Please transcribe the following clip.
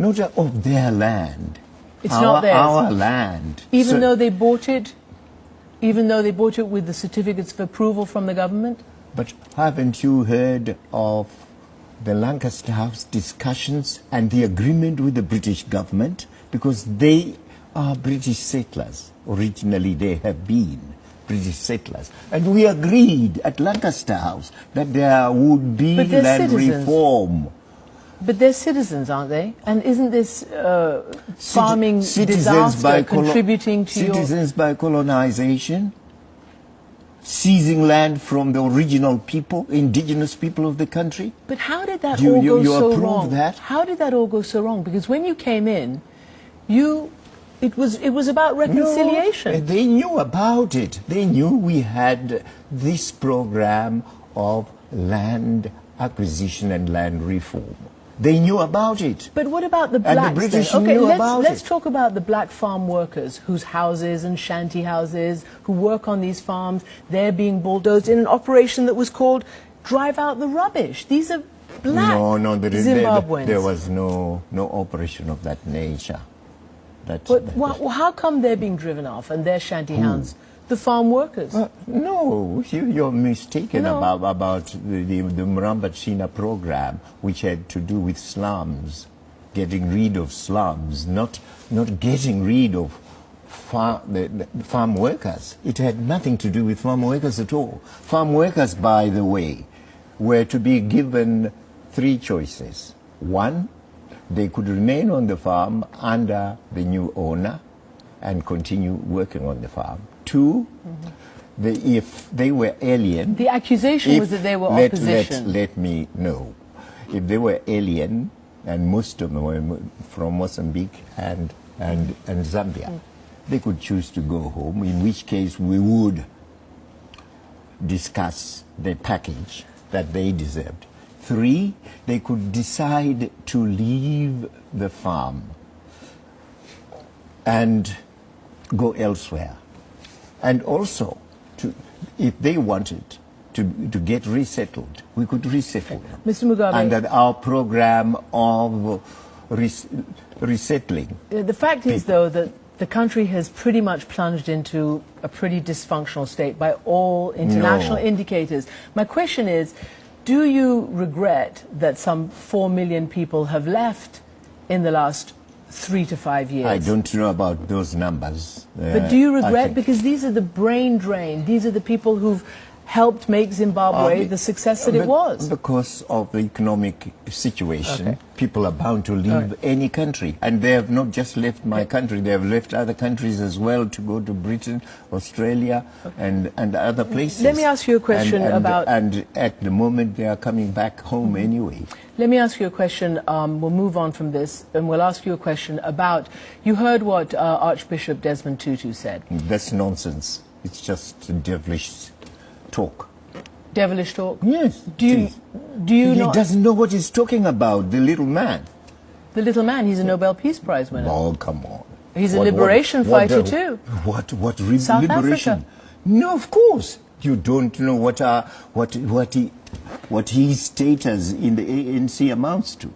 Not of their land. It's not theirs. Our land. Even though they bought it? Even though they bought it with the certificates of approval from the government? But haven't you heard of the Lancaster House discussions and the agreement with the British government? Because they are British settlers. Originally they have been British settlers. And we agreed at Lancaster House that there would be land reform. But they're citizens, aren't they? And isn't this farming disaster contributing to citizens by colonization? Seizing land from the original people, indigenous people of the country? But how did that all go so wrong? That? How did that all go so wrong? Because when you came in, it was about reconciliation. No, they knew about it. They knew we had this program of land acquisition and land reform. They knew about it. But what about the blacks? And the British okay, knew about it. Let's talk about the black farm workers whose houses and shanty houses, who work on these farms, they're being bulldozed in an operation that was called Drive Out the Rubbish. These are black Zimbabweans. There was no operation of that nature. How come they're being driven off and their shanty hands? The farm workers? No, you're mistaken about the Muramba program, which had to do with slums, getting rid of slums, not getting rid of the farm workers. It had nothing to do with farm workers at all. Farm workers, by the way, were to be given 3 choices. 1, they could remain on the farm under the new owner and continue working on the farm. 2, if they were alien... The accusation was that they were opposition. Let me know. If they were alien, and most of them were from Mozambique and Zambia, they could choose to go home, in which case we would discuss the package that they deserved. 3, they could decide to leave the farm and go elsewhere. And also, if they wanted to get resettled, we could resettle them. Mr. Mugabe. Under our program of resettling. The fact is, though, that the country has pretty much plunged into a pretty dysfunctional state by all international indicators. My question is, do you regret that some 4 million people have left in the last 3 to 5 years? I don't know about those numbers. But do you regret? Because these are the brain drain. These are the people who've helped make Zimbabwe the success that it was. Because of the economic situation, people are bound to leave any country. And they have not just left my country, they have left other countries as well to go to Britain, Australia, and other places. Let me ask you a question about... And at the moment, they are coming back home anyway. Let me ask you a question. We'll move on from this, and we'll ask you a question about... You heard what Archbishop Desmond Tutu said. That's nonsense. It's just devilish talk. Devilish talk? Yes. Do you He doesn't know what he's talking about, the little man. The little man, he's a Nobel Peace Prize winner. Oh, come on. He's a liberation fighter too. What South liberation? Africa. No, of course. You don't know what his status in the ANC amounts to.